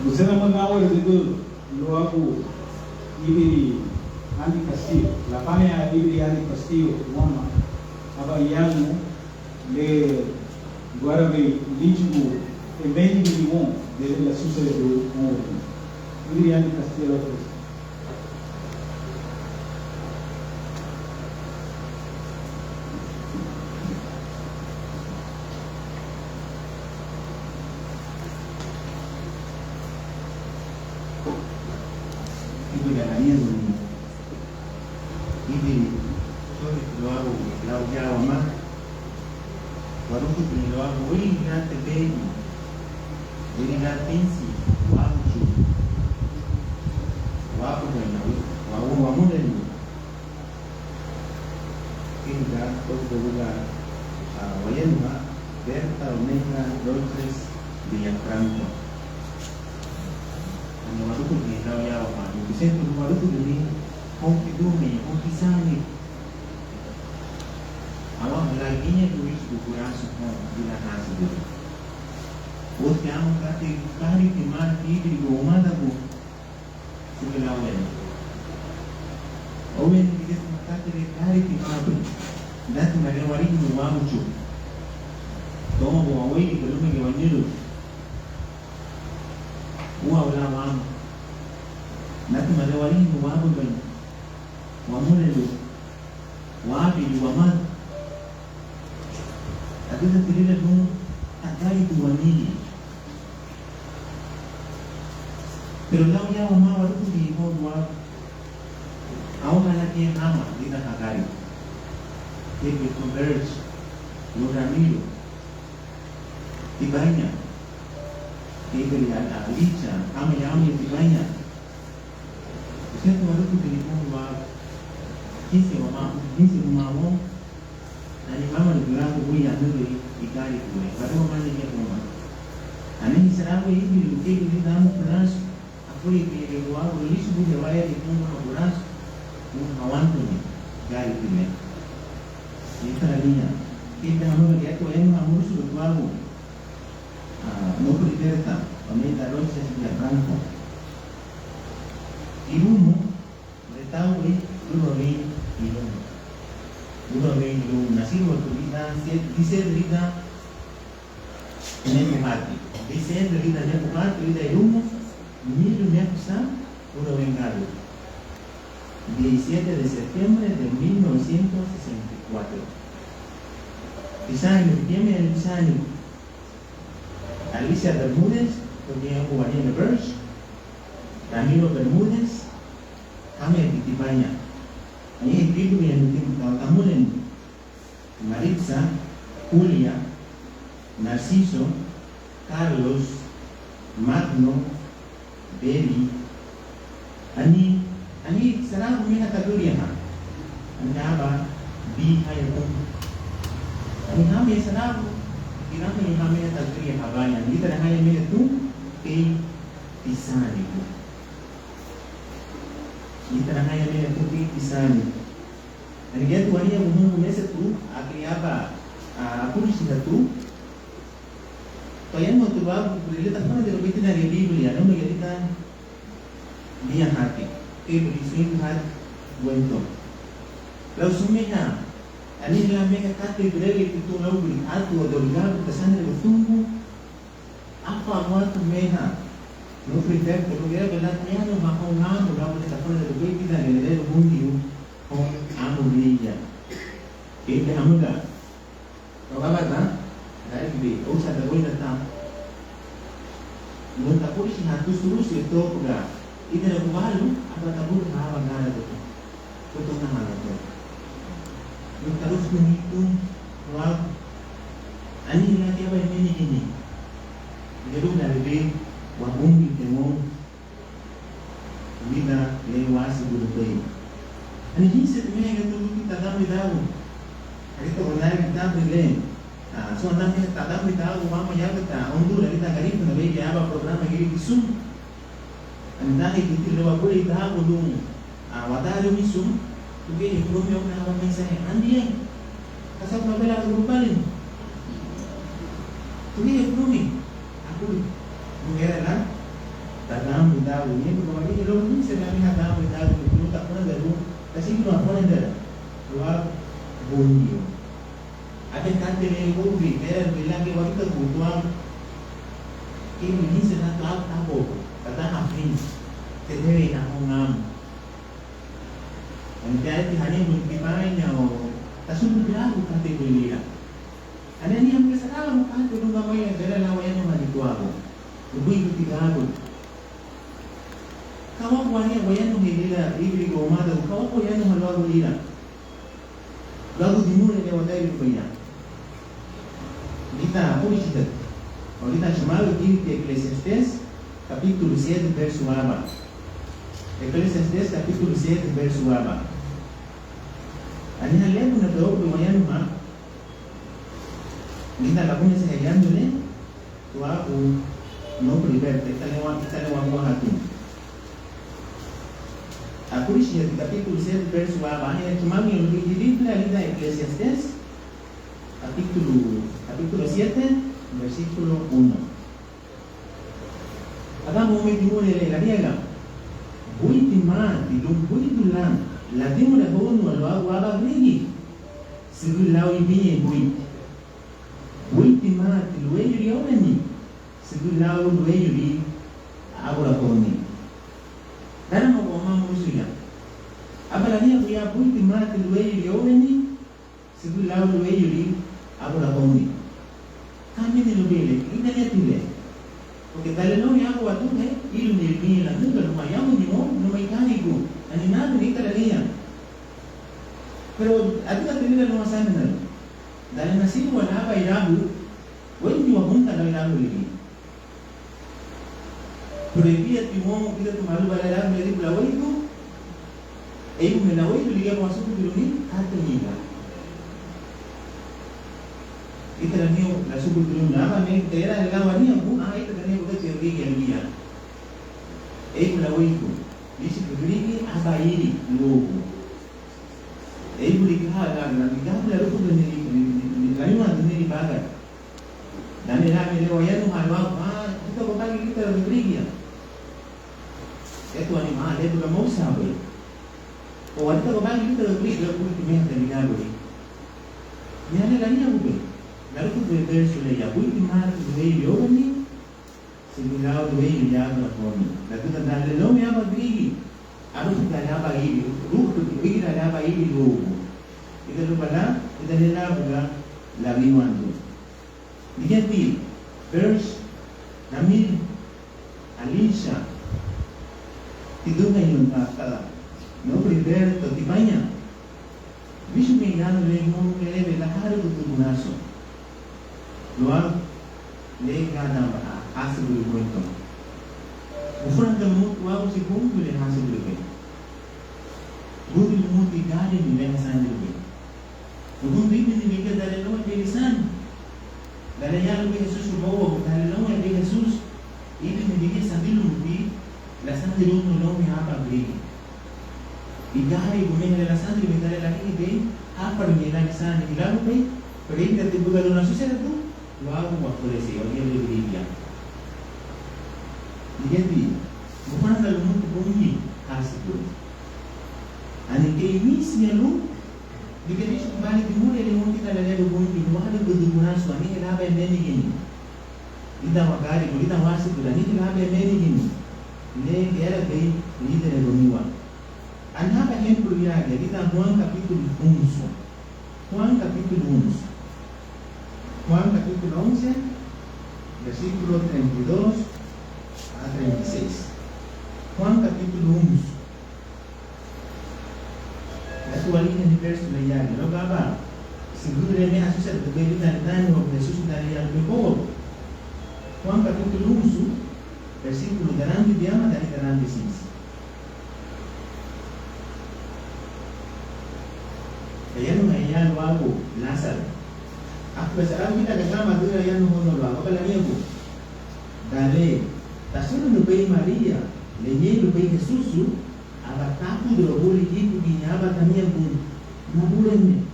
Você não mandava o dedo logo e Andy Castillo, la familia de Andy Castillo, mama, abayano le guarabe lijibu e bem de limão de la sucede do mundo. Andy Castillo pero lao ya mama waruku di mo dua au mana dia nama di Nakagari dia converge no Ramiro tibanya dia beri ada Alicia kami yang tibanya saya tu waruku di mo dua kisi mama ani mama di bilang bui yang dulu ikari tu baru mama dia mama ani serabu ini luki di dalam kelas Fui que eu hago isso porque vai de como segurança aguanto gari primeiro e esta linha que tem uma que é o amor sobre o algo no primeira também da noite de branco e de tal uno vem nascido por vida dice vida nem parte dice vida nem parte vida e Niño Nefsa, uno vengado, 17 de septiembre de 1964. Pisani, ¿quién es Pisani? Alicia Bermúdez, tenía Juanina Birch, Ramiro Bermúdez, kami Titipaña. Ahí escrito en el Tamulen, Maritza, Julia, Narciso, Carlos, Magno, Baby, ani sarang mina kaguria ha, aba bi hayapun, ani kami sarang kami kaguria habanya, ni tera haya mina tu pisani tu, ni tera haya mina tu pisani, ani dia tu ani yang umum mesa tu, akli aba polisi tu. Kaya mo tuwa relata pa na dito na Biblia no magalitan dia hati every single heart wento law sumiha ani la mega kate breve itu law bri atu dolgar kasana de tungu apa watu meha no prefere to get belat niya no mahonga no law de tapon de baby da de mundi o amulia ke amuga to baba Dari usaha terus datang, muntah polisi harus terus itu juga. Ini ada malu, apa tabur hawa nara itu, betul nama itu. Muntah terus menghitung, wah, ani lagi apa ini. Jadi dari wah umbi temu, vida lewat sebelum ani ini sebenarnya itu kita kami tahu. Itu benar kita beli. So andamnya tak tahu mama ya kita undur dari kita garip na bagi apa program lagi disum andai kita lewa boleh tahu dulu wadari misum tuge belum yang nak mengenai andi kasar mabela berbalin tuge belum aku mengira Tadamu dawu ni ko wali lo ni se na mi hadamu dawu ni ta pona daru kasi ko pona daru wa bonio ade kante ne ko bi era bilang ke waktu kebutuhan ini se na ta bo kata hafin te debe na ngam jadi hanya mungkin o tasun bilang kante dunia ada ni yang kesalahan kan tu nggak mau yang ada lawan yang mati tua aku lebih ketika aku kawan kawannya wayan tu hilang ibri ko mada kawan kawan yang halau hilang lalu dimulai dia wadai rupanya kita apa ni kita ahorita chamado de Eclesiastés capítulo 7 verso 9 Eclesiastés capítulo 7 verso 9 ani halebu na dogo wayan ma kita lakukan seharian ni tua aku no private kita lewat buah hati aku di capítulo 7 verso 9 ini cuma yang lebih di Eclesiastés capítulo 7 versículo 1 hagamos un metido de la griega buitimati dum buitulan la timu la honu lo agua gregi sigu lao ibinye buitimati lo yuri onani sigu lao lo yuri agora koni dana mo mama musuya abala ni ya buitimati lo yuri onani sigu lao lo yuri agora koni kami ni lubele ina ya tule porque dale no ya agua tu ilu ni bila nunca no mayamu ni mo no mecánico ani nada ni kala niya pero atika tinila no masana na dale nasibu wala ba irabu wengi wa punta na irabu ligi prohibia timo kita tumalu bala irabu ligi bula wengi ei me na wengi ligi kwa suku biluni hata niga ita niyo la suku biluni ama ni tera la wani aku ita kani ko teori ya ei bula wengi disi biluni aba iri logo ei buli ka na ngamla ruku ni laima ni baga dan ila mi leo yenu halwa kita bakal kita biluni itu animal itu kamu sabe o wanita bakal kita biluni lo ku timeh terminal boli ni ana gani aku be lalu tu verso le ya bui timar tu dei yoni similao tu dei ya na koni lalu dan le no me ama biluni harus kita apa ini ruh tu kita apa ini ruh itu lupa kita nila buka labiwan tu diganti verse namin Alicia itu ngayon kata no prepare to tipanya visu mengano le mo kelebe la haru tu tunaso luar le kana hasil kuento ufran kamu tuau si kumpu le hasil kuento Budi muti gari ni lena sandiri. Budi bibi ni bibi dari lawan belisan. Dari yang lebih Jesus bawa dari lawan lebih Jesus. Ini ni bibi sambil muti la sandiri no lawan apa beli. Igari bumi la sandiri dari lagi be apa ni lagi sandiri lalu be. Pergi ke buka luna susah tu. Lalu buat polisi orang yang lebih dia. Jadi bukan kalau muti bumi kasih tu. Ani ke inisnya lu dikasih kembali dimulai dengan kita ada hubungan dimana berhubungan suami kita apa yang gini kita makari kita masih sudah ini kita apa yang gini le dia ada ini dari dunia anda apa yang perlu ya kita Juan capítulo 11 Juan capítulo 11 versículo 32 a 36 Juan capítulo 11 Actualmente ni verso le llama, no baba. Seguro le me hace ser de vida tan o Jesús daría el mejor. Juan capítulo 11, versículo grande de ama dari grande sis. Kaya nung ayan lo ako, Lazaro. Ako besarang kita kasama doon ayan nung hono lo ako. Pala niya ko. Dale, tasunod no bay Maria, lenye no bay Jesus, abataku do boli kitu kinyaba tamia bu nabulene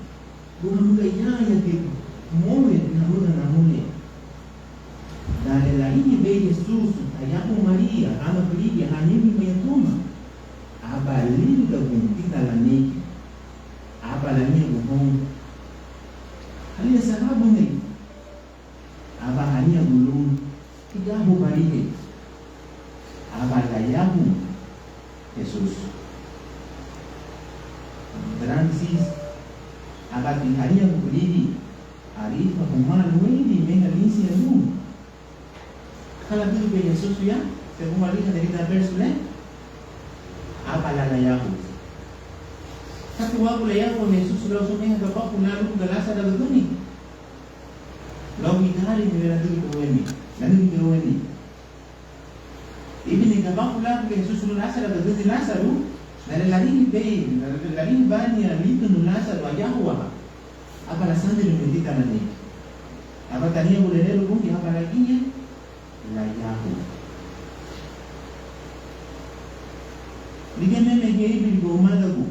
bukan muka yaya kitu mole namuna namune dale la ini be Jesus ayapo Maria, ama Maria, hanimi mayatuma. Aba linda kumtika laniki. Aba lania buhong. Halia sahabu ni. Aba hania gulung. Tigabu barihe. Aba layabu Jesus. Francis aba tiharia kukulili. Arifa kumana wengi mena linsi ya Mungu. Kala dulu be Jesus ya, según María de vida persule, apalala yahu. Tapi waku la yahu Jesus lo sume hada pa kunalu galasa da duni. Lo mitari ni la dulu koweni, nani koweni. Ibi ni gaba kula be Jesus lo lasa da duni lasa lu, na lalini be, na lalini bani ya litu no lasa wa yahu wa. Apala sande lo medita nani. Apa tania bulelelo bungi apala kinya la yahu. Liga meme hivi ngomadagu.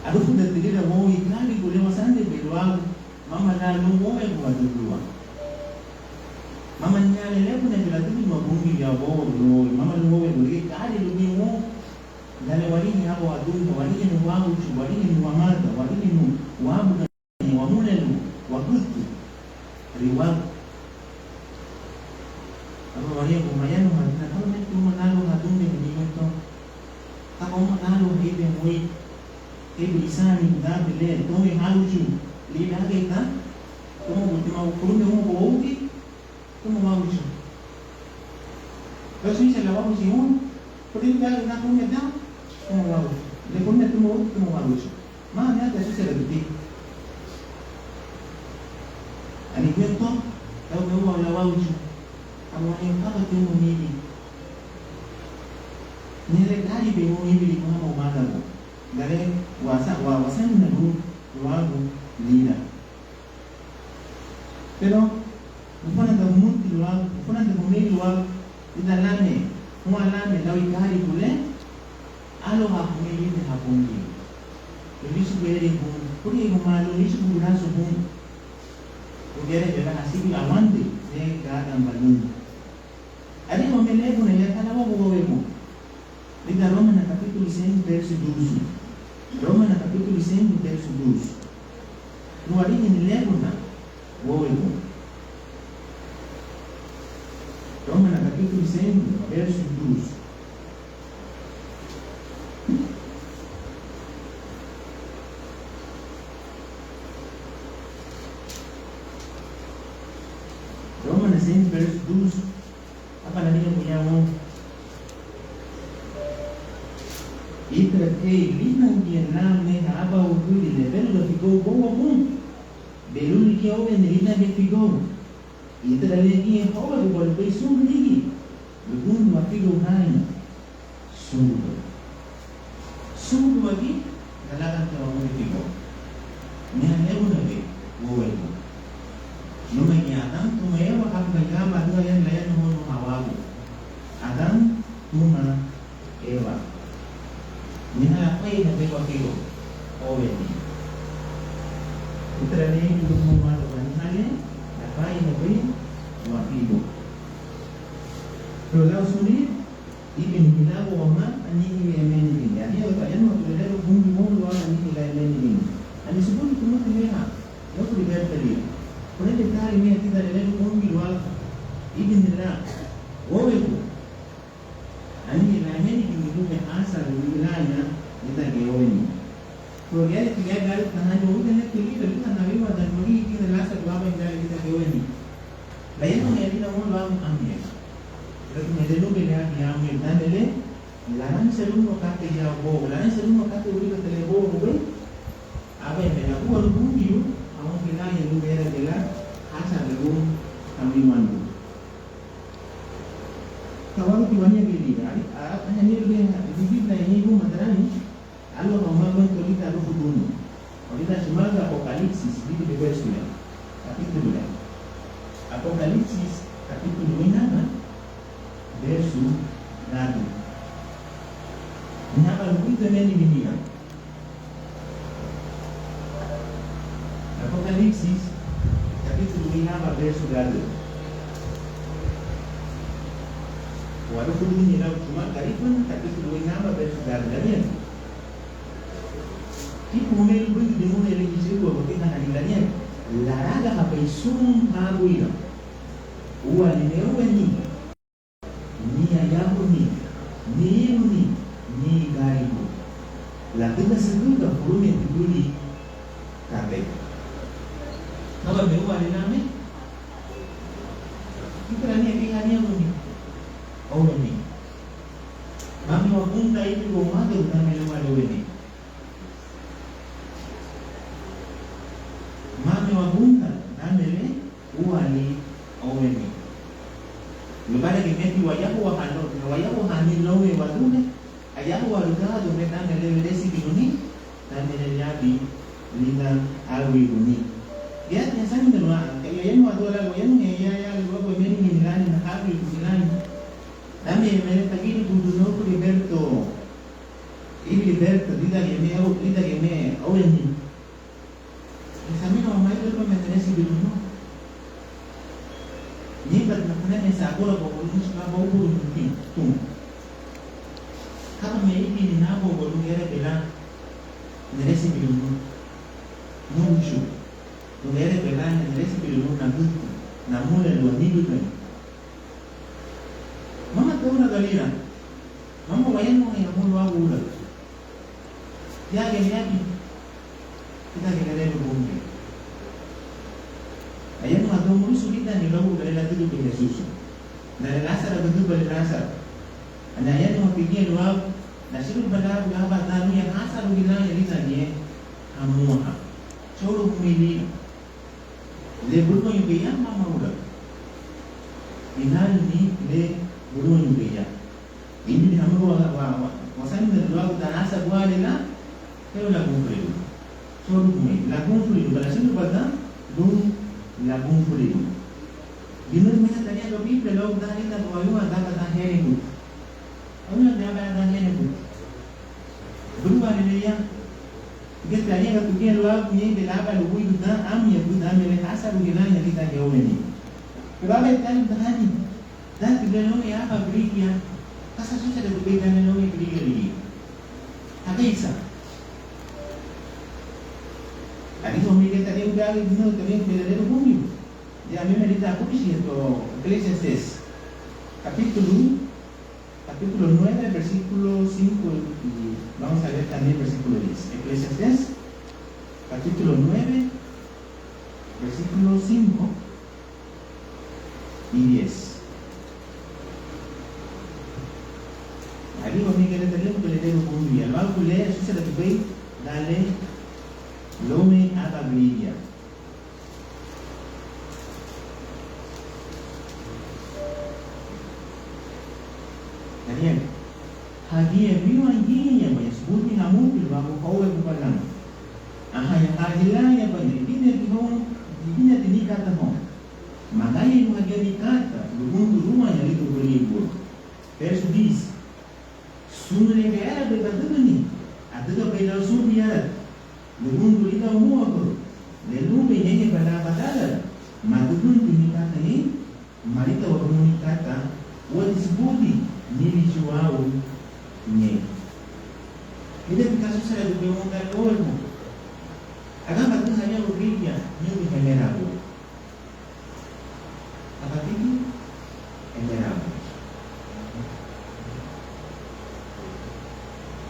Adufu datilira mo ikali kulewa sande belwa mama na lungoe kwa dudua. Mama nyale lepo na biladuni mabungi ya bo lo mama lungoe kulige kali lubimo. Dale walini hapo wadunga walini ni wangu chu walini ni wamada walini ni wabu ni wamulelu wakutu riwabu. Apa Maria kumayano hadina kalau nek cuma nalo hadunge ni to. Tako manalo hibe moi. Hibe isani dabe le to e haluju. Li dage ta. Como última ukurunde umo outi. Como haluju. Pero si se la vamos a un. Por eso ya na come da. Como haluju. Le come tumo como haluju. Ma ya te se le di. Ani kwento. Tao me uwa la haluju. Amoy kaka tumo nibi. Nere gari be mo nibi ko mo madago. Gare wasan na ru wago lina. Pero ufana da munti luag, ufana da mumeli luag idalane, kuma lame lawi gari kule. Alo ha kumeli de hapungi. Elisu bere ko, kuri ko malo elisu buraso ko. Ugere jela hasibi awande ne gada mbaluni. Adi momelevo na yakana mo mo. Liga Roma na capítulo 6, verso 12. Roma na capítulo 5, verso 12. No alinha ni levo na woevo. Roma na capítulo 5, verso 12. Roma na 5, verso 12. Apa nanti punya mo? Itra linang dia name haba ukuli level ga figo boa bum. Belul ki oven lina ge figo. Itra legi hawa go bol pe sum ligi. Lugun ma figo nai. Sum. Sum lagi dalagan ta mo figo. Nya lewu na ge woe. No me adam tu me wa hab ga gama do yan layan ho no hawago. Adam tuma Eva. Nina ay na bewa kigo oweni. Utrane yung mumalo kanhale, napay na bewa wakigo. Pero lao sunit, ibin hilago wama anini yemeni bini. Ani yan matulero bungi mo luwa anini la yemeni bini. Ani subuni kumuti leha, yoku libertali. Kune detali mea tida lelero bungi luwa ibin nila oweku. Ani la yemeni bini lume asa wilaya itageweni. Programa que é gari tanah jauh kan nak kiri beli tanah bayu ada mudi kita lasa dua bayi dari kita geweni. Layan orang yang tidak mau lawan ambil. Kalau medelu beli dia ambil dan beli, laran selalu makan kerja boh, laran selalu makan tu uri ketele boh boh. Apa yang bela aku baru bumbu, awak bela yang lu bela asal lu kami mandu. Kawan tuannya beli, hanya ni lebih hidup lah ini pun madrani. Algo mamá ahorita no futuro. Ahorita se manda Apocalipsis, libro de verso, capítulo 1. Apocalipsis, capítulo 1, verso 9. Nada muito nem menina. Apocalipsis, capítulo 1, verso 9. Walau kudunya lau cuma karipun tapi kedua nama bersaudara kalian. Ibu melu begitu demo lagi siapa bagaimana hari kalian? Laraga apa isum habu ina. Uwa ni mewe ni ayahu ni garibu. Lakini seduga furume tuduli kabe. Kaba mewa ni name? Kita ni kingania muni. Oh ini, kami wabunda itu rumah tu kami rumah dua ini. Kami wabunda kami ni uali oh ini. Lepas lagi mesti wayahu hamil lawe wadune, ayahu waluka tu mereka kami lesi binuni, kami jadi lina awi buni. Ya, yang saya mendengar, kalau yang wadu lalu yang ya luar pemeni nilai nak awi nilai. Dami mereka gini buduno Liberto, tidak ini awal ni. Kami orang main tu mengenai buduno. Ni bermakna ni sekolah bawa sekolah bawa buduno tu. Kalau mereka ni nak bawa buduno era bela, mengenai buduno, muncul. Era bela mengenai buduno namun luar ni bukan. Mama tahu nak galina, mama bayang mo yang mulu aku udah. Ya gini, kita kena bumi. Ayah tu atau mulu sulit dan nilawu dari lagi tu punya susu. Dari rasa ada betul dari rasa. Anda ayah tu fikir luar, nasi tu benar benar batanu yang asal begini yang ditanya, kamu apa? Coro kumili, lebur kau yang bayar mama udah. Inal ni le buruan juga ya. Ini di hamil wasan berdua kita rasa buah adalah kalau lagu furidu. So lagu furidu kalau sini pada lagu furidu. Bina mana tanya kopi kalau dah kita bawa ada kata heribu. Orang dah ada heribu. Buruan ini ya. Kita tanya kalau kita luar punya belaba lugu itu dah amnya itu dah mereka asal begini yang kita jauh ini. Kalau kita tanya dan bila ni apa berikan, kasar susah ada berbeza dengan ni beri. Apa isa? Adi kami kita tadi udah ini kami belajar bumi. Dia memang kita aku sih itu Ecclesiastes capítulo 9 versículo 5 y vamos a ver también versículo 10. Ecclesiastes capítulo 9 versículo 5 y 10. Aquí conmigo le tenemos que le tengo un día. Lo hago leer, eso se lo que dale, lome a la Biblia. Daniel, hadia biwa ingin banyak sebut ni hamu bil babu kau yang bukan. Yang hasilnya banyak. Ini nikah tahu. Makanya yang hadia nikah, lumbung rumah yang itu beribu. Verso 10. Sumber era berkata ni, ada tu bela sumber, lumbung berita umum aku, lumbung ini pada pada, madukun ini kata ni, marita orang ini kata, what is body, ni juau ni. Ini kasus saya berumur orang, agak macam hanya berbeda, ni kamera aku, apa itu? Kamera aku.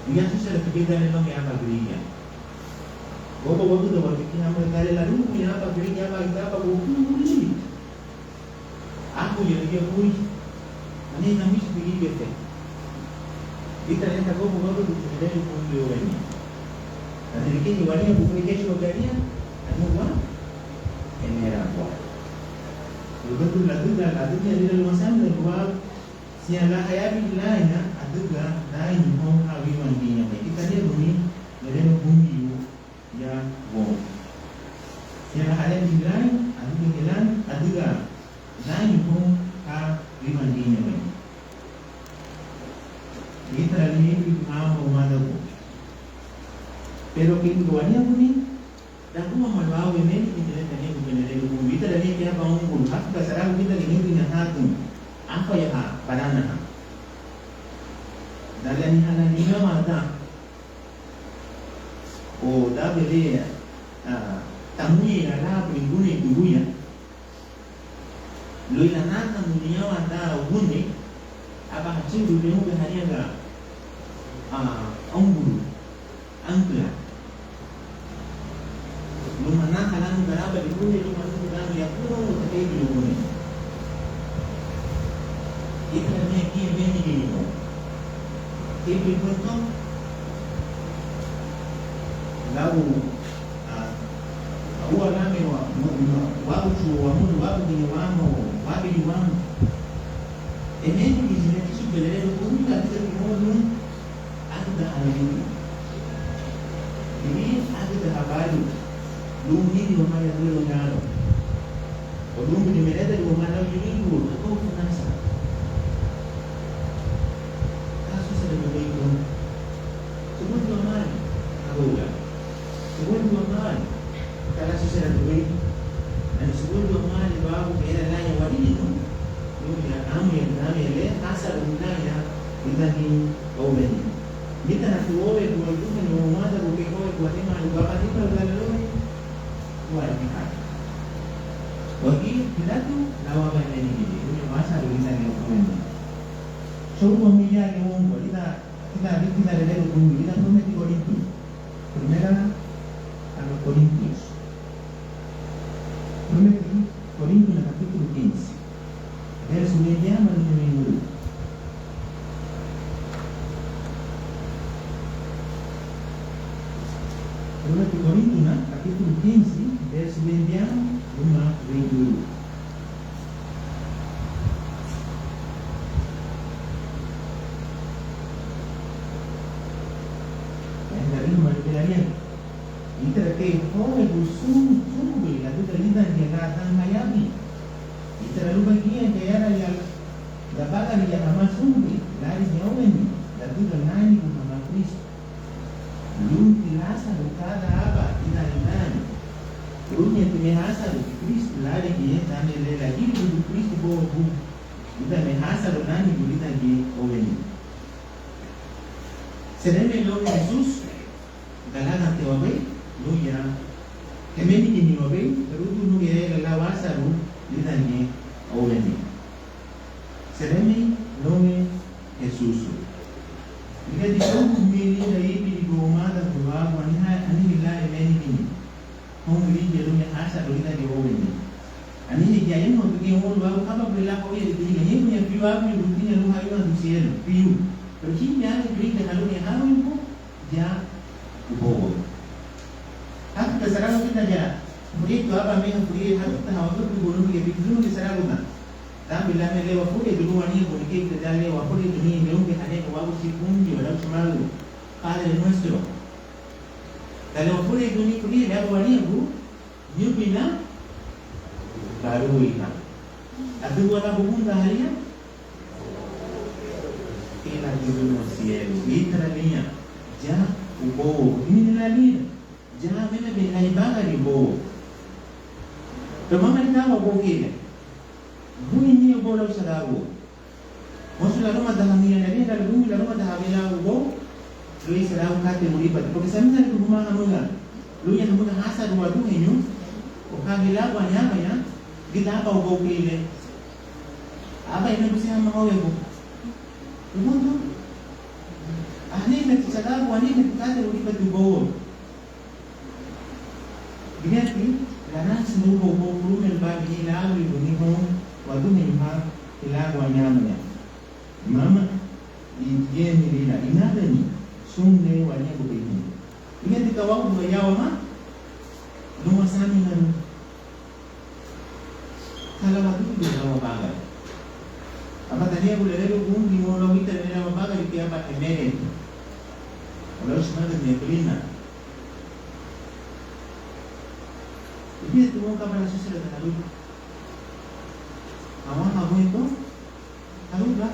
Dia susah ada perbedaan memang yang apa berinya. Bapak-bapak tu waktu kita berkali lalu punya apa berinya apa kita apa buku. Aku yang dia pui. Ani kami seperti biasa. Kita yang tak bapak-bapak tu sudah ada buku orang ni. Dan ini wali buku ni kesho dia anu apa? Kamera apa? Betul lagu dah dia dalam masa dua siapa ayah bilang ya. Juga naik hong awi mandinya. Kita dia bumi, mereka bumi ya wow. Siapa ada bilang, ada bilang, juga naik hong awi mandinya. Kita lagi mau madaku. Pero keduanya bumi, dan kuma malwao ini kita tadi bukan dari bumi. Kita lagi kita bangun bumi. Hak kesalahan kita ini punya hak. Apa ya hak? Banana hak. dalani halani mata o dabele tamuye ala bingune dubuya loila nata munia wanda ubune aba hachiru lemu haniaga ombulu angla lumana halan berapa dibune lumana dalam ya pun tapi dibune itu namanya kia beni gini ibu pun lalu awal nami wabu chuo wabu gini wabu di wamo ini di sini tu sebenarnya pun tak ada kemauan aku dah ada ini aku dah baru belum ini rumah yang belum ada belum di mereka di rumah yang ini aku penasaran kasus ada berbeda sebut dua malam aku udah sebut dua malam kalau susah ada berbeda dan sebut dua malam di bawah beda lain wadi itu ya kami le asal undaya idani obeni kita nak tuwe buat itu kan rumah ada bukan buat ini malu bapak itu kalau buat ini bagi kita tu lawan ini ini masa kita ni obeni so pemilihan yang umum kita ada umum kita prometi Korintus primera a los Corintios prometi Corintios en el capítulo 15 verso 20 al 21. Primera Corintios, capítulo 15, verso 20 al 21. En la misma literaria, y que joven sumbe la tuta linda llegada a Miami. Y terlalu bagian kaya yang dapat yang amat sumbi lari jauh ini lalu dengan Muhammad Kristus belum dirasa kada apa tidak inani belum yang dirasa Kristus lari dia dan lagi belum Kristus bawa kita merasa dengan kita di ini sedang lo Yesus dalam hati wabai lo ya kemeni ini wabai terus lo ya lawasa lo lidhani obeni seremi nome Yesus ila di kumili da ibi di gomada kwa waniha ani bila emeni ni hongri jero ne asa do lidhani obeni ani ni jayen mo tuki mo wa kama bila ko ye di ni ni biwa mi dunia lu hayo na dusiel piu pero kimya ni brinda halu ni hawo ko ja ubo hata tasarama kita ja Muritu apa mereka kuliah harus tahu tu gunung yang bikin di sana guna. Dan bila mereka waktu itu dulu wani gunung kita jalan waktu itu ni gunung kita hanya kawaku si punji walau semalu. Padre nuestro. Dalam waktu itu ni kuliah mereka wani aku nyupina baru ina. Tapi wala bunda harian. Ina judul cielo. Itra niya. Ja ubo. Ini nilai. Ja mena benai baga di bo. Kemana kita mau pergi? Bumi ni boleh selalu. Maksudnya rumah dah hamil ni, kalau bumi rumah dah hamil aku, lu selalu kata muribat. Porque sampai tu rumah kamu kan, lu yang kamu dah asal rumah tu henyu, orang bilang banyak banyak, kita apa aku pergi? Apa yang mesti kamu mau aku? Rumah tu, ahli nak selalu, ahli nak kata muribat tu bawah. Berarti karena seluruh hukum yang bagi lalu ini waktu memang ilagu nyamanya. Mama dia ni lah inada ni sungai wanya begini. Ingat kita waktu berjauh mah, rumah sami kan. Kalau waktu itu dia nama bagai. Apa tadi aku lihat itu pun di mulut kita dia nama bagai dia apa emerit. Kalau sebenarnya dia pelina. Dia tu orang kamera sosial tak lalu. Awak kamu itu lalu tak?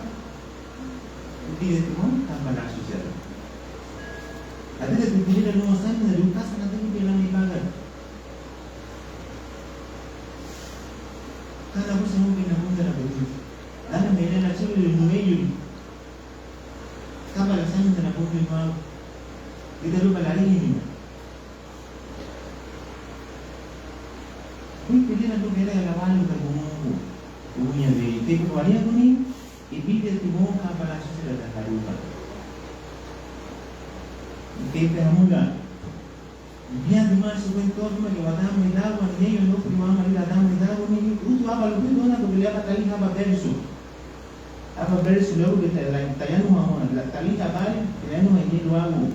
Dia tu orang kamera sosial. Ada tu dia dalam masa ni ada luka sangat tinggi dalam ibadah. Kan aku semua bina pun dalam begitu. Dan mereka nak cakap lebih mudah. kama la sana na bunge wao itaruka la nini kuipeleka tu mbele ya wale wa Mungu unya vile teko kwa nia kuni ibidi timonga para sisi la taruka teko ya muda dia dimas sebentar ni wadamu idago ni yeye ndio kuimama ile adamu idago ni mtu hapa leo na kubilea katali hapa bersu hapa bersu leo tayanu mama la tali habari tayanu yenyewe wangu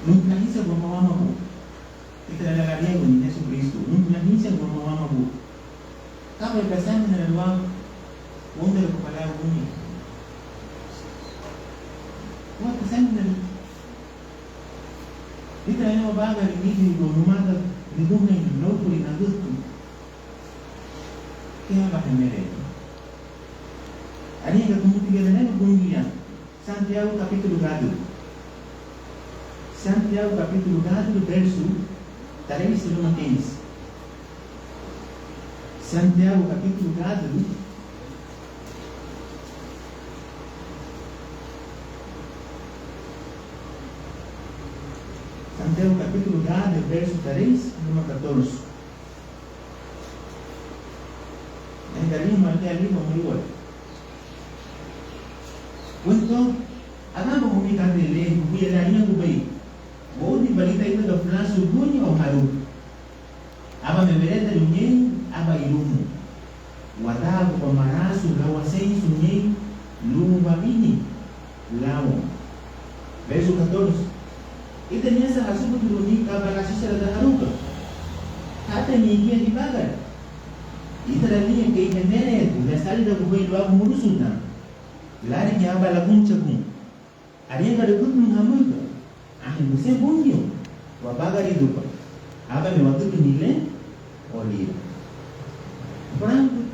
nunahisa kwa mama wangu italalalia ni Yesu Kristo nunahisa kwa mama wangu kama ikasema na wangu wonde kupala uni watu sana ita ina baga ni ndio numada ni dumna ni nopo ina gutu kia bahemere ani ndio kumpiga neno bungia Santiago capítulo 4 Santiago capítulo 4 verso 3 a 15 Santiago capítulo 4 Santiago capítulo 4, verso 3 a 14. Ang galing ali maliwat. Untuk alam mo kung ikanili, kuya lang niya kubay. O di balita ito na flash bunyi o haru. Aba memereta lunyen, aba ilumu. Wadago pamaraso lawasay sunyen, lumu babini. Lawo. Verso 14. Ito niya sa kasubot ni kabakasi sa haruka. Hata niingia di bagay. Ito lang niya kay Menet, nasali na kubay luwa kumulusod na. Lari niya ba laguncha kung. Ariyan ka dagot mong hamoy ka. Ahin mo siya bungyo. Wabaga rin pa. Aba may watu pinili o liya. Parang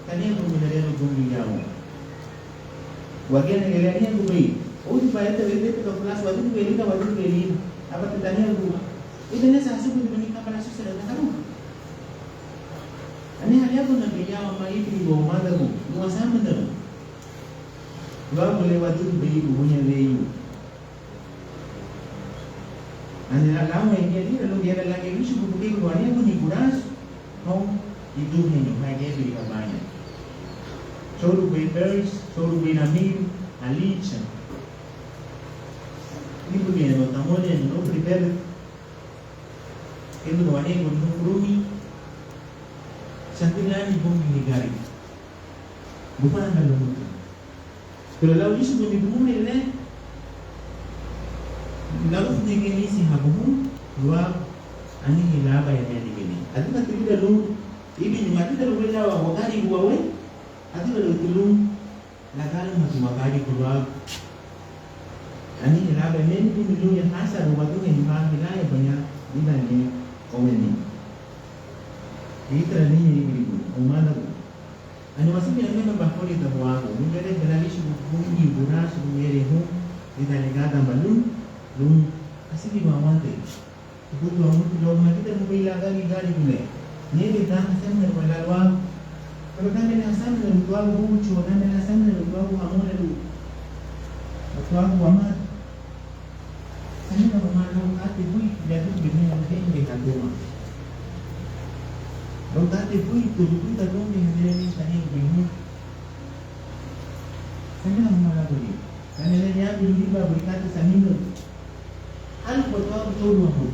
kanya kung minaryan ng bungyo mo. Wagyan na ilariyan kubay. Oh, supaya terlibat ke kelas wajib beli ka wajib beli apa tanya aku itu nya sasu dibandingkan pada susah dan kamu ani hanya pun nabi ya mama ibu mama dagu dua sama dah dua boleh wajib beli punya leyu ani lama ini dia lalu dia lagi isu buku keluarnya pun dikuras mau hidupnya ni mai dia beli banyak suruh beli birds suruh beli namil alicha Ibu ni ada tamu ni, no prepare. Itu kawan ni pun kurumi. Sampai ni pun digari. Bukan hal lumut. Kalau lalu isu pun dibunuh ni, lalu ni kini si habuh, dua ani hilaba yang dia digini. Adu tak tidak lalu, ibu ni mati tak boleh lawa. Wakari buawe, adu lalu tulung, lagal masuk wakari keluar. Ani ilaba men tu milyon hasa rumatu ni mahilaya banyak dinani oweni. Itra ni ibu umana. Ani masih ni ame membahori tahuaku. Mungkin berani subuhi buras sumere hu dinani gada balun lum kasih di mawante. Ibu tu amu tu lom kita mungkin lagi gari bule. Ni kita hasan berbalwa. Kalau kami hasan berbalwa bucu, kami hasan berbalwa amu lalu. Berbalwa amat. Kami nak mengalau hati bui jadi begini yang ini kandungan. Kalau hati bui tu bui tak dong yang ini tadi begini. Kami nak mengalau bui. Kami nak yang bui ba bui kata sambil. Hal potong betul aku.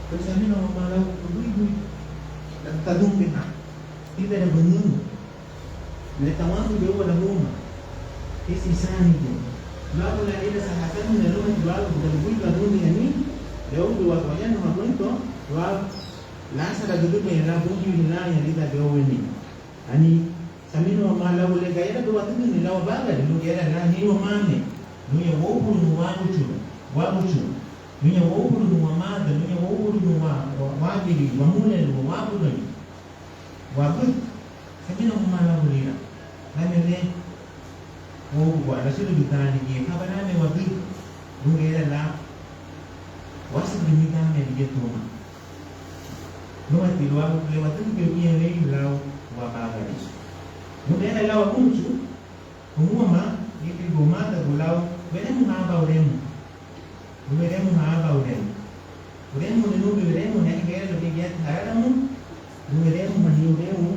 Terus kami nak mengalau bui dan kadung benar. Tidak ada benung. Letawan tu dia ada rumah. Kisah ni. Bago na ila sa hasan na lumat bago dalbuy ka dunia ni daw duwa ko yan mga punto wa lasa ka dudu may labong nila yan dita gawin ni ani samino mala ule gaya duwa tu nila wa baga du gera na ni wa mane nuya wo pulu wa uchu nuya wo pulu wa mada nuya wo pulu wa bili wa mule wa pulu wa gut samino mala ule na ngamele oh, buat rasa lebih tahan lagi. Apa nama waktu mungkin adalah wasit demikian yang dia tuh. Luar di luar lewat tu dia punya lagi lau wabah gadis. Mungkin adalah muncul Umuma ipi gumata gulau veremos haba uremu. Veremos haba uremu. Uremu ni nubi uremu na higera lo que ya taramu. Veremos mani uremu.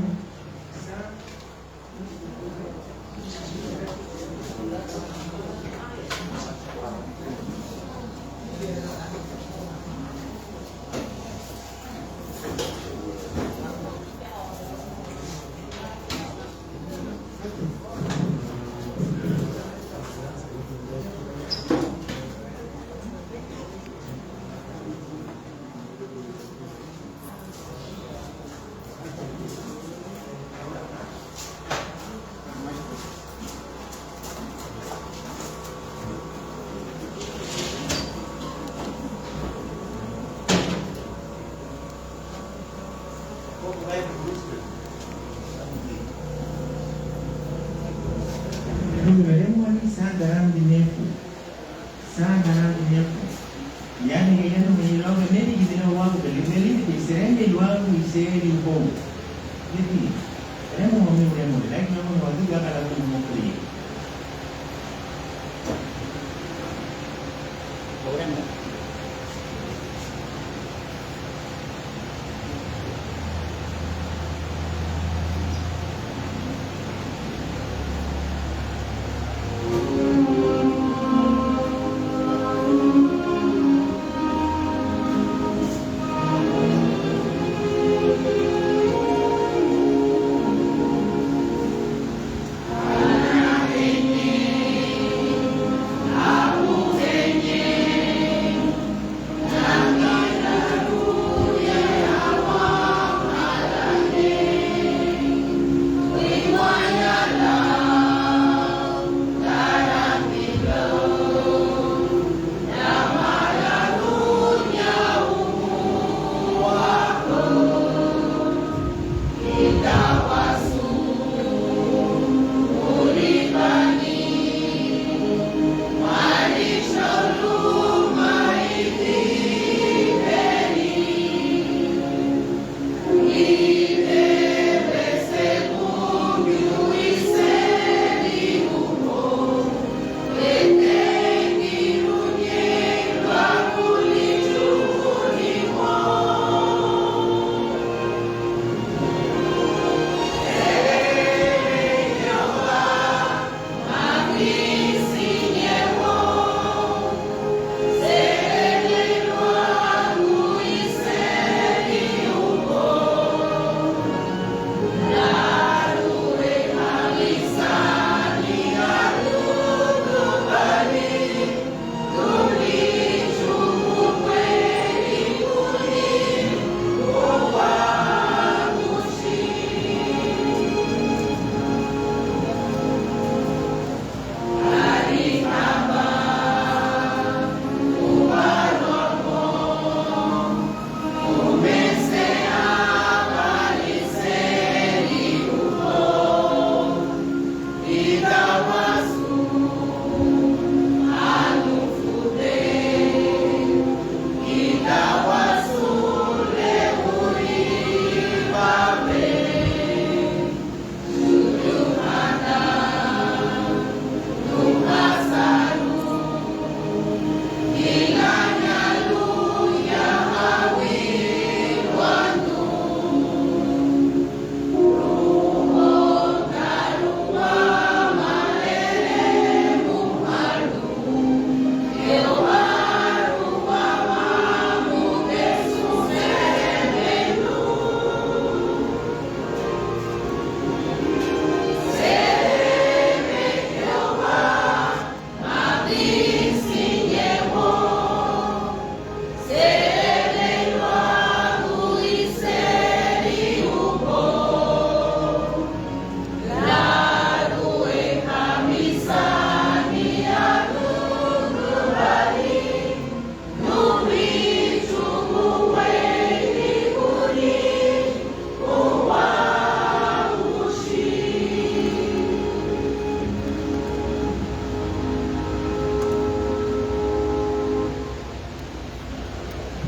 Veremos ali sangaram de nefu. Yani kaya no may ilaw na nini ginawa ko dali di serenge ilaw ko iseri ko. Jadi, veremos like no mo wadu ga kala ko mo kuli.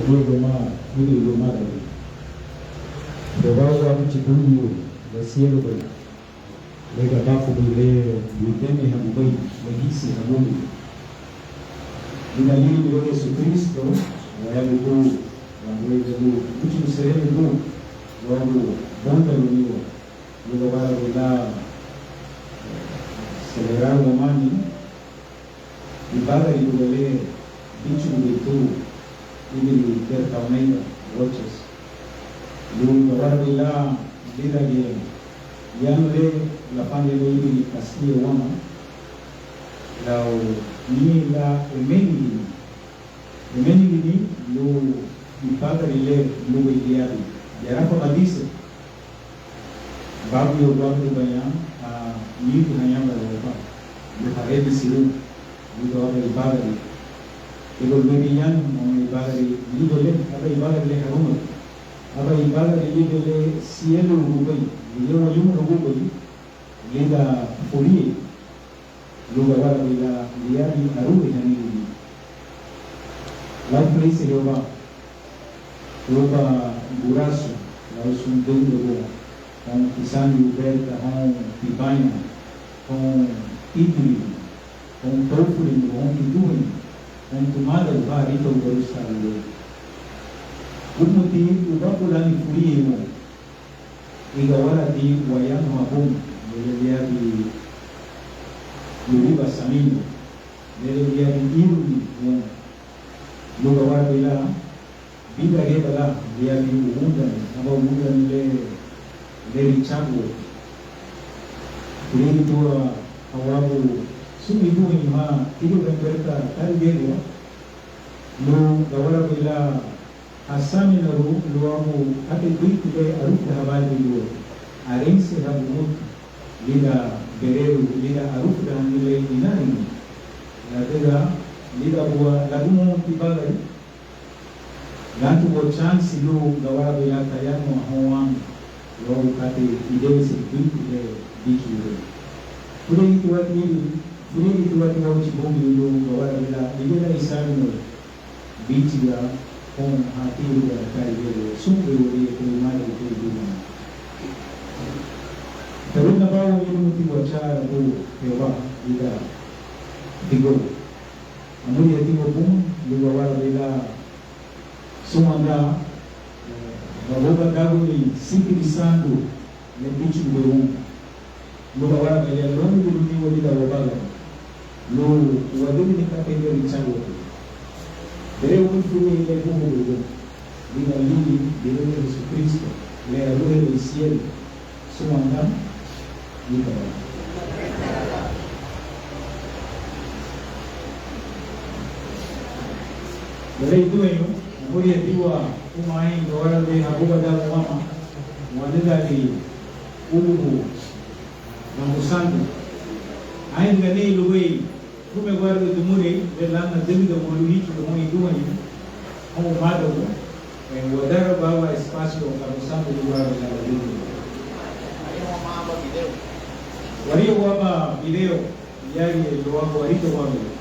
Roma, ini Roma tadi. Bawa mcibunyu, nasielo beri. Lega dafu bile yuteme habubai legisi habubu. Inalini bilo Yesu Kristo wayabu huu wangweze huu kuchi msehemu huu wabu bonda luniwa yuwa wala bila celebrar romani ibada ilugale bichu bitu ili terta unaiga roches yuwa wala bila bila bien yanle la pande lo ili kasio wama lao ni la emeni ni lo ipaga ile lo ideali yarapo kabisa babu yo babu bayam ni tunayamba roba lo haredi siru ni do aba ipaga ilo lobiyan mo ipaga ni do le aba ipaga le haruma aba ipaga le le cielo rubai yo yung rubai linda furie lugar wala bila liari aruri hanili la place yoba buraso la sundendo com pisani uberta com pibanha com idri com tofuri com iduri com tomada o barito o barustalo o motivo o bakulani furie mo igawala di wayano mabum liari Luriba Samino, dia diiruni, lugar wala bila bida rebala dia diundan, abang le ricabu, ini dua awabu sumi dua ini mah tiga berita tadi dia lu gawala bila asami naru luamu ate duit le aruf dahabal dulu, arensi habumut lida Guerrero lida aruf dan nilai inani ladega lida buat lagu mau tiba-tiba gantu buat chance lu gawara bila kaya mau hawang lo kate ide seperti itu dikiru sudah itu waktu mau cibung lu gawara bila ide lah isari no bicara pun hati lu kaya dia sumber dia kelima itu dulu Terus nabawa yung motivo cha bu hewa ida digo amuli atigo pun lugar bila sumanda baboga gago ni sipirisando ne bichu berum lugar bila long dulu ni wali da babaga lo wadini ni kapende richago dere un fumi ile buhu buhu bila lili bila Yesu Kristo le alue del cielo sumanda Gitu. Dari itu yang kemudian dua pemain orang dari Abu Bakar Umar wanita dari Ubu Bangkusan. Ain gani luwe kume guarda dumuri belana devido moluhicho como idua ni como mado en wadara bawa espacio Bangkusan lugar la devido. Wario wama video yari lo wako warito wame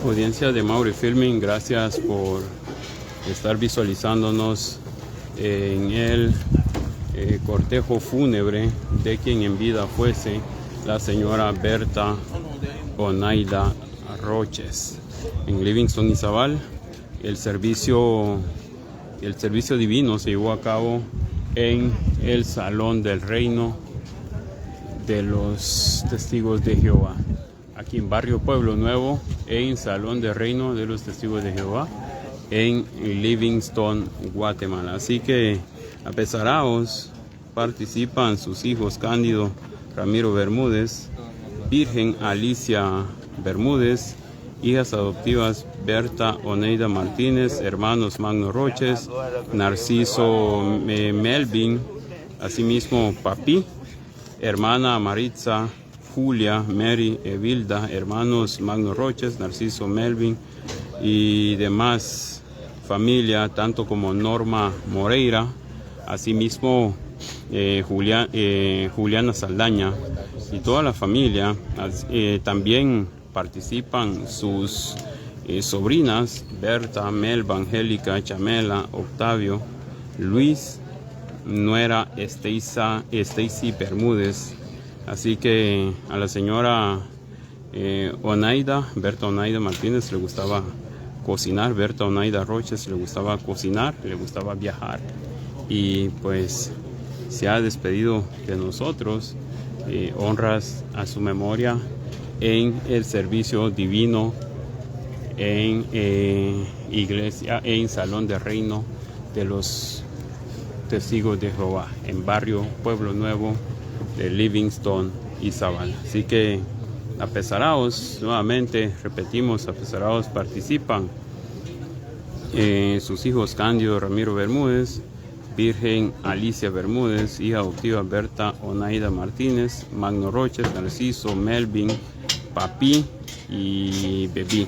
Audiencia de Mauri Filming, gracias por estar visualizándonos en el cortejo fúnebre de quien en vida fuese la señora Berta Oneida Roches en Livingston, Izabal. El servicio divino se llevó a cabo en el Salón del Reino de los Testigos de Jehová, aquí en Barrio Pueblo Nuevo, en Salón del Reino de los Testigos de Jehová, en Livingston, Guatemala. Así que apesaraos, participan sus hijos Cándido Ramiro Bermúdez, Virgen Alicia Bermúdez, hijas adoptivas Berta Oneida Martínez, hermanos Magno Roches, Narciso Melvin, asimismo Papi, hermana Maritza, Julia, Mary, Evilda, hermanos Magno Roches, Narciso Melvin y demás familia, tanto como Norma Moreira, asimismo Juliana Saldaña y toda la familia. También participan sus sobrinas Berta, Melba, Angélica, Chamela, Octavio, Luis, nuera Stacy Bermúdez. Así que a la señora Berta Oneida Martínez le gustaba cocinar, Berta Oneida Roches le gustaba cocinar, le gustaba viajar, y pues se ha despedido de nosotros. Honras a su memoria en el servicio divino en iglesia, en Salón de Reino de los Testigos de Jehová, en Barrio Pueblo Nuevo de Livingston, Izabal. Así que apesaraos, nuevamente repetimos, apesaraos, participan sus hijos Cándido Ramiro Bermúdez, Virgen Alicia Bermúdez, hija adoptiva Berta Oneida Martínez, Magno Roches, Narciso Melvin, Papi y Bebí.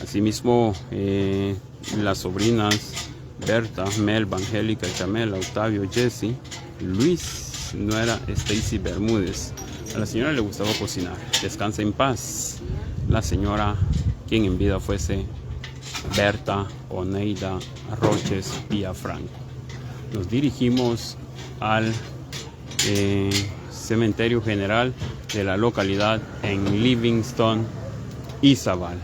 Asimismo, las sobrinas Berta, Melba, Angélica, Chamela, Octavio, Jesse, Luis, nuera Stacy Bermúdez. A la señora le gustaba cocinar. Descansa en paz la señora, quien en vida fuese Berta Oneida Roches Villafranco. Nos dirigimos al cementerio general de la localidad en Livingston, Izabal.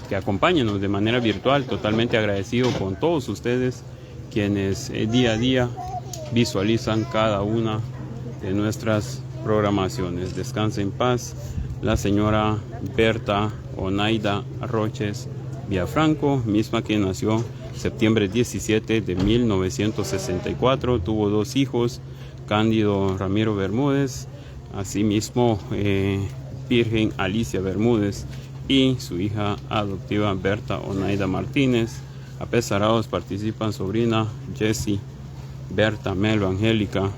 Que acompáñenos de manera virtual, totalmente agradecido con todos ustedes quienes día a día visualizan cada una de nuestras programaciones. Descanse en paz la señora Berta Oneida Roches Villafranco, misma que nació septiembre 17 de 1964, tuvo 2 hijos, Cándido Ramiro Bermúdez, asimismo Virgen Alicia Bermúdez y su hija adoptiva Berta Oneida Martínez. Apesarados participan sobrina Jessie, Berta, Melba, Angélica,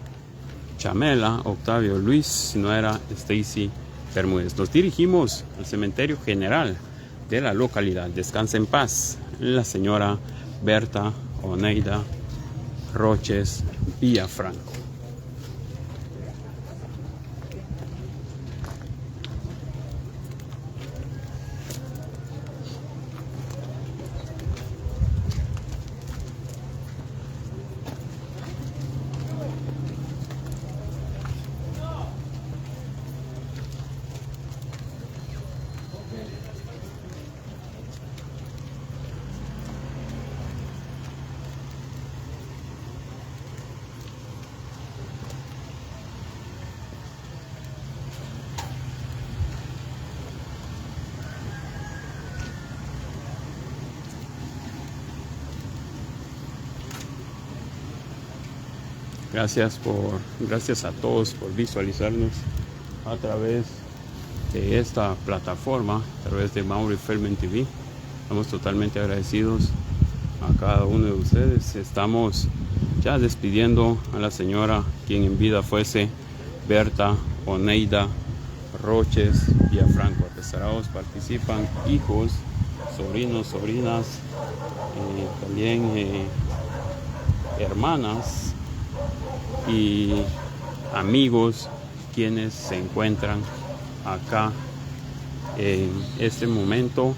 Chamela, Octavio, Luis, nuera Stacy Bermúdez. Nos dirigimos al cementerio general de la localidad. Descansa en paz la señora Berta Oneida Roches Villafranco. Gracias a todos por visualizarnos a través de esta plataforma, a través de Mauri Filming TV. Estamos totalmente agradecidos a cada uno de ustedes. Estamos ya despidiendo a la señora, quien en vida fuese Berta Oneida Roches Villafranco. Apesarados participan hijos, sobrinos, sobrinas, también hermanas y amigos quienes se encuentran acá en este momento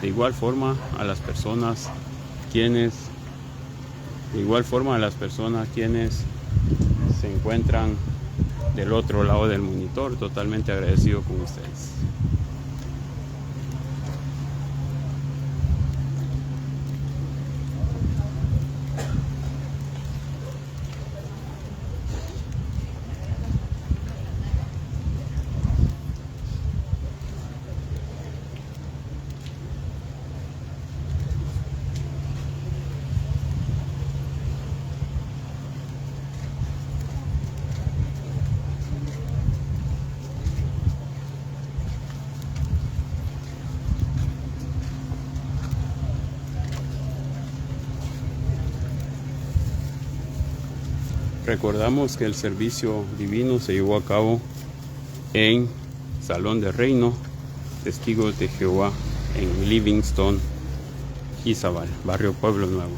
De igual forma a las personas quienes se encuentran del otro lado del monitor, totalmente agradecido con ustedes. Recordamos que el servicio divino se llevó a cabo en Salón de Reino, Testigos de Jehová, en Livingston, Izabal, barrio Pueblo Nuevo.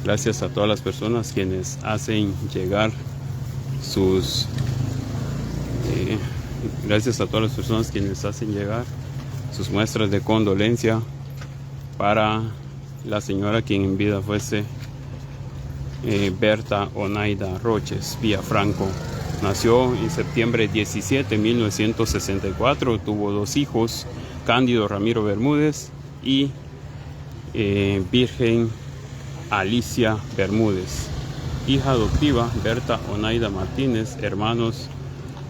Gracias a todas las personas quienes hacen llegar sus muestras de condolencia para la señora quien en vida fuese Berta Onaida Roches Villafranco. Nació en septiembre 17 de 1964, tuvo 2 hijos, Cándido Ramiro Bermúdez y Virgen Alicia Bermúdez. Hija adoptiva Berta Onaida Martínez, hermanos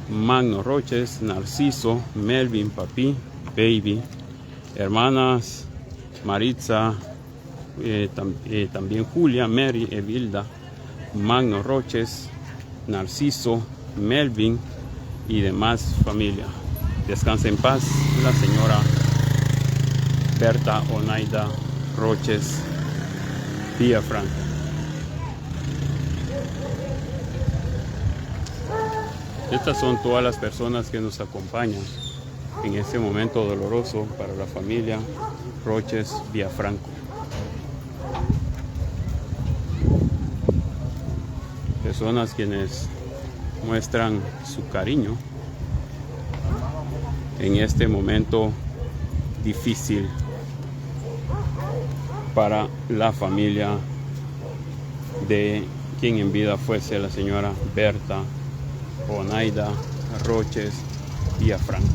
Magno Roches, Narciso, Melvin Papi, Baby, hermanas Maritza, también Julia, Mary, Evilda, Magno Roches, Narciso, Melvin y demás familia. Descansa en paz la señora Berta Onaida Roches Villafranco. Estas son todas las personas que nos acompañan en este momento doloroso para la familia Roches Villafranco. Personas quienes muestran su cariño en este momento difícil para la familia de quien en vida fuese la señora Berta Onaida Roches Villafranco.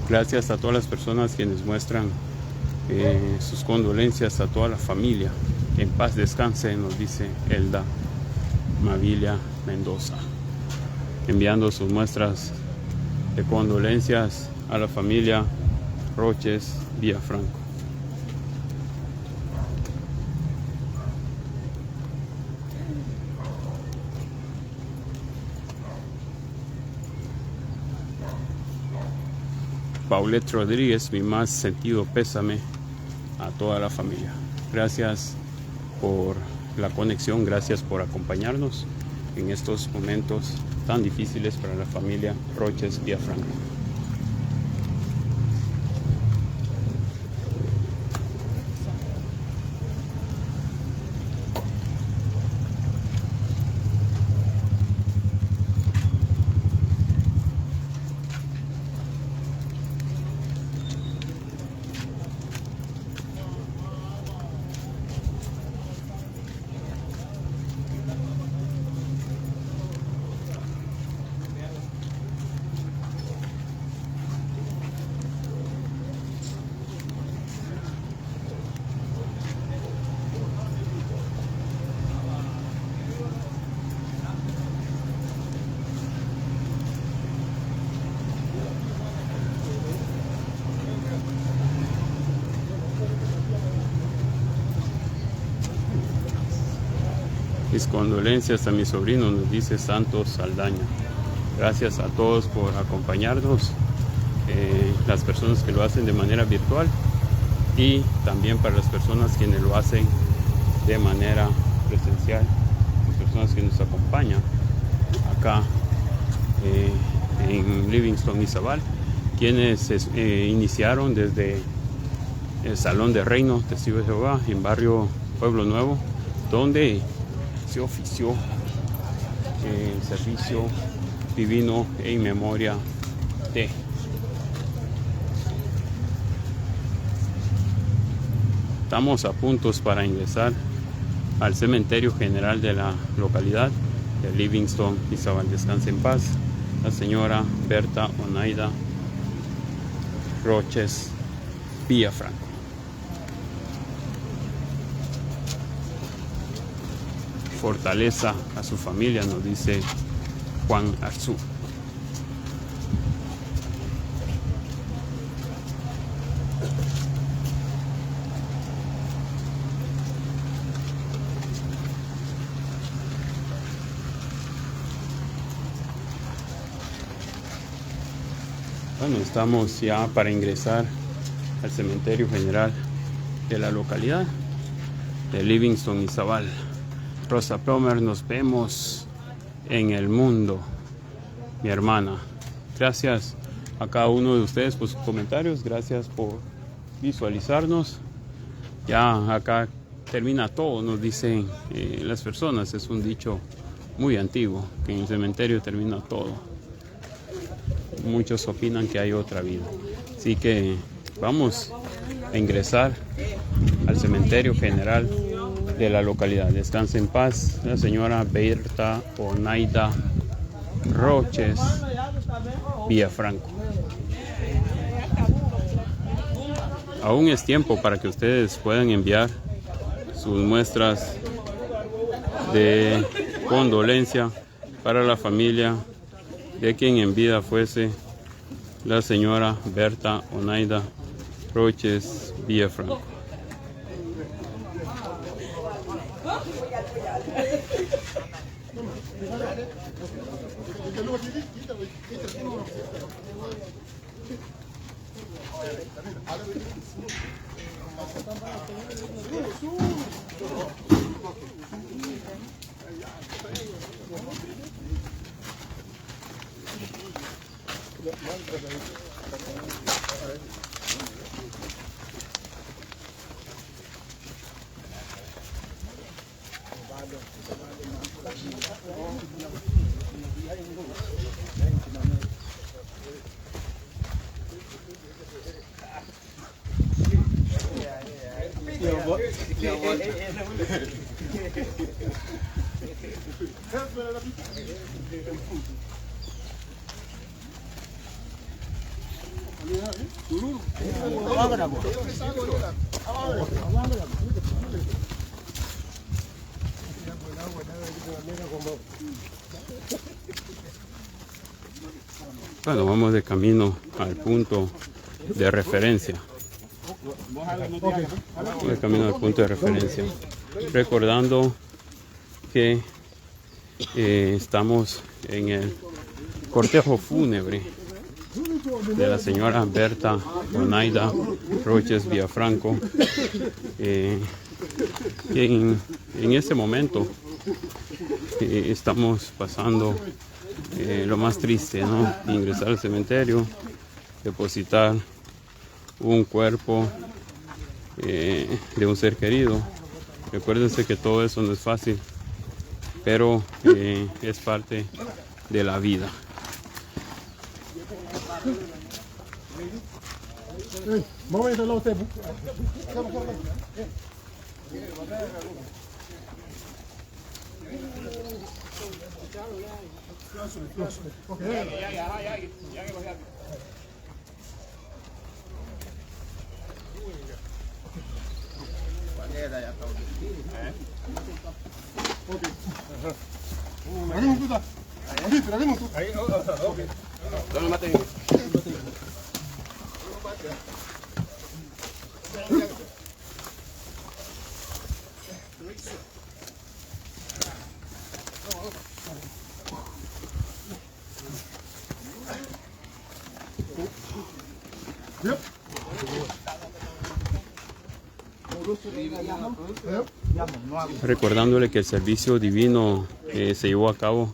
Gracias a todas las personas quienes muestran sus condolencias a toda la familia. En paz descanse, nos dice Elda Mavilia Mendoza, enviando sus muestras de condolencias a la familia Roches Villafranco. Paulette Rodríguez, mi más sentido pésame a toda la familia. Gracias por la conexión, gracias por acompañarnos en estos momentos tan difíciles para la familia Roches Villafranco. Mis condolencias a mi sobrino, nos dice Santos Saldaña. Gracias a todos por acompañarnos, las personas que lo hacen de manera virtual y también para las personas quienes lo hacen de manera presencial, las personas que nos acompañan acá en Livingston y Zabal, quienes iniciaron desde el Salón de Reino Testigos de Jehová en barrio Pueblo Nuevo, donde se ofició el servicio divino en memoria de. Estamos a puntos para ingresar al cementerio general de la localidad de Livingston y Zabal. Descanse en paz la señora Berta Onaida Roches Villafranco. Fortaleza a su familia, nos dice Juan Arzú. Bueno, estamos ya para ingresar al cementerio general de la localidad de Livingston y Zabal. Rosa Plomer, nos vemos en el mundo, mi hermana. Gracias a cada uno de ustedes por sus comentarios, gracias por visualizarnos. Ya acá termina todo, nos dicen las personas, es un dicho muy antiguo, que en el cementerio termina todo. Muchos opinan que hay otra vida. Así que vamos a ingresar al cementerio general de la localidad. Descanse en paz la señora Berta Onaida Roches Villafranco. Aún es tiempo para que ustedes puedan enviar sus muestras de condolencia para la familia de quien en vida fuese la señora Berta Onaida Roches Villafranco. Bueno, vamos de camino al punto de referencia. De camino al punto de referencia. Recordando que estamos en el cortejo fúnebre de la señora Berta Onaida Roches Villafranco. En este momento estamos pasando lo más triste, ¿no? Ingresar al cementerio, depositar un cuerpo de un ser querido. Recuérdense que todo eso no es fácil, pero es parte de la vida. Recordándole que el servicio divino se llevó a cabo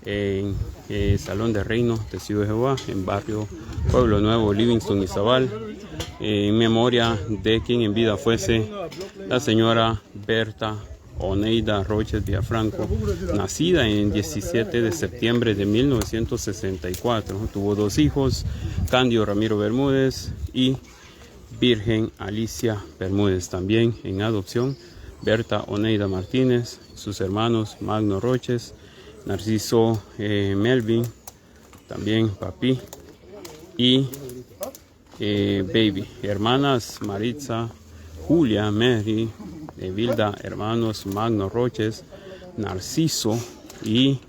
en el Salón de Reino Testigo de Jehová, en barrio Pueblo Nuevo, Livingston, Izabal, en memoria de quien en vida fuese la señora Berta Oneida Roches Villafranco, nacida en 17 de septiembre de 1964. Tuvo 2 hijos, Cándido Ramiro Bermúdez y Virgen Alicia Bermúdez. También en adopción, Berta Oneida Martínez, sus hermanos Magno Roches, Narciso Melvin, también Papi y Baby. Hermanas Maritza, Julia, Mary, Vilda, hermanos Magno Roches, Narciso y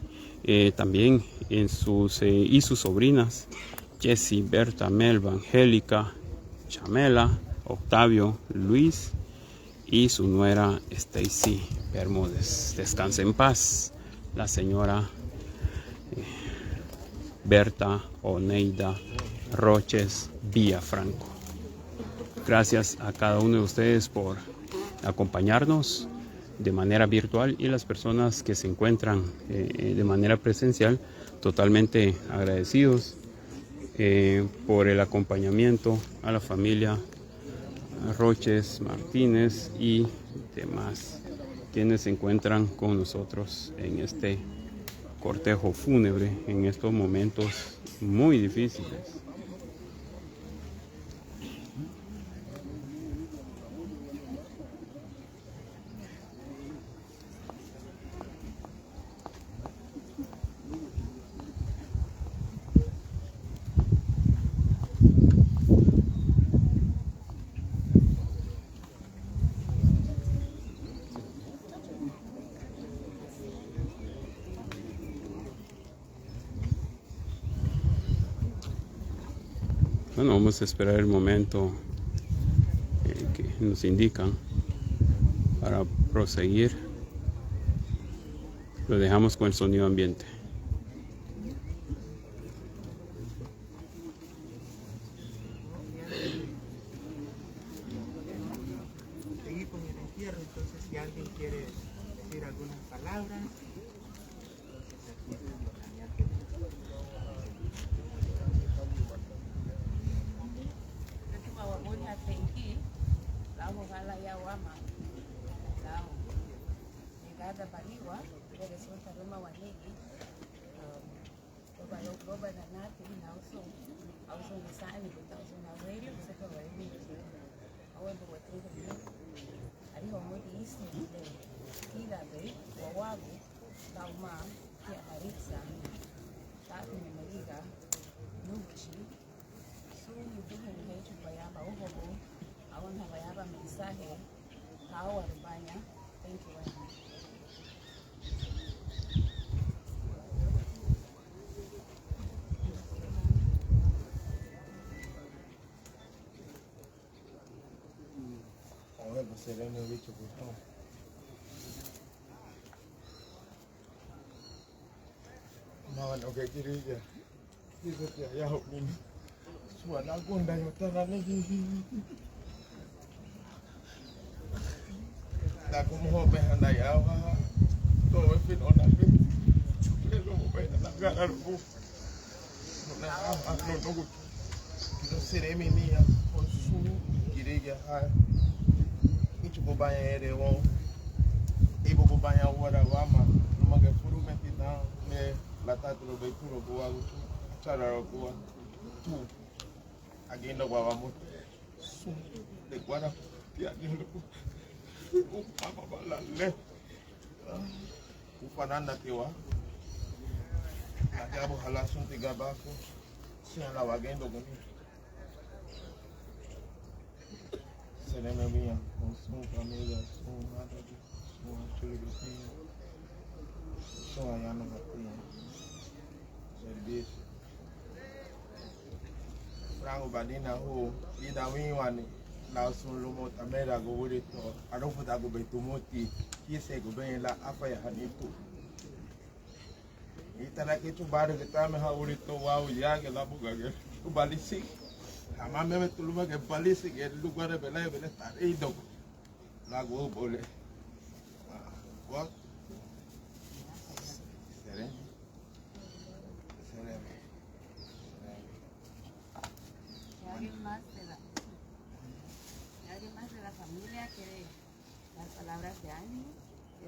también y sus sobrinas Jessie, Berta, Melba, Angélica, Chamela, Octavio, Luis y su nuera Stacy Bermúdez. Descanse en paz la señora Berta Oneida Roches Villafranco. Gracias a cada uno de ustedes por acompañarnos de manera virtual y las personas que se encuentran de manera presencial, totalmente agradecidos por el acompañamiento a la familia Roches Martínez y demás quienes se encuentran con nosotros en este cortejo fúnebre en estos momentos muy difíciles. Bueno, vamos a esperar el momento que nos indican para proseguir. Lo dejamos con el sonido ambiente. Seguir con el entierro, entonces si alguien quiere decir algunas palabras. Thank you very much. Sereno bicho por no no que quiere ya dice que ya hopin suana gunda yo tara ni la como hope anda ya todo es fin ona fin le lo ve la gara ru no quiero ser mi niña por su quiere ya go banya ere won ibo go banya wara wama no ga furu meti na me la tatro be turo go wa chara go tu agenda wa mo su de guara ya ni lo mama bala le ufanana tewa akabo halasun tiga bako sia la wagendo go Serena mía, con su familia, su madre, su chulipina, su ayano patina, servicio. Franco Badina who ida winwani na sun lumo tamera go wuri to arofu da go betu moti kise go ben la afa ya hanitu. Itala ke tu bare ke tame ha wuri to wa ya ke la buga ke balisi. Ama me tu lume ke balisi ke lugar de bela bela tarido. La go bole. What? Serena.